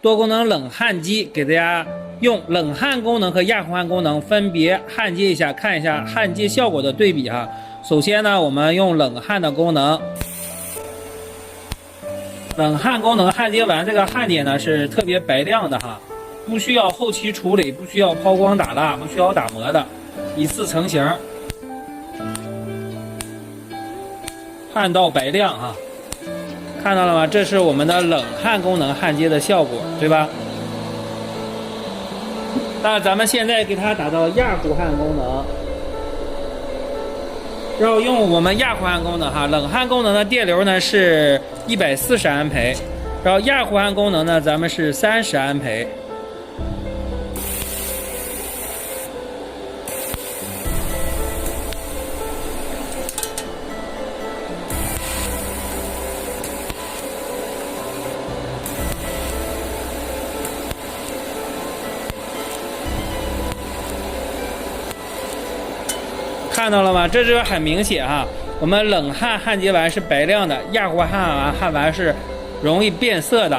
多功能冷焊机，给大家用冷焊功能和亚弧焊功能分别焊接一下，看一下焊接效果的对比哈。首先呢，我们用冷焊的功能，冷焊功能焊接完这个焊点呢是特别白亮的哈，不需要后期处理，不需要抛光打蜡，不需要打磨的，一次成型，焊到白亮啊。看到了吗？这是我们的冷焊功能焊接的效果，对吧？那咱们现在给它打到亚弧焊功能，要用我们亚弧焊功能哈，冷焊功能的电流呢是140安培，然后亚弧焊功能呢咱们是30安培。看到了吗？这就是很明显哈，我们冷焊焊接完是白亮的，亚弧焊完是容易变色的。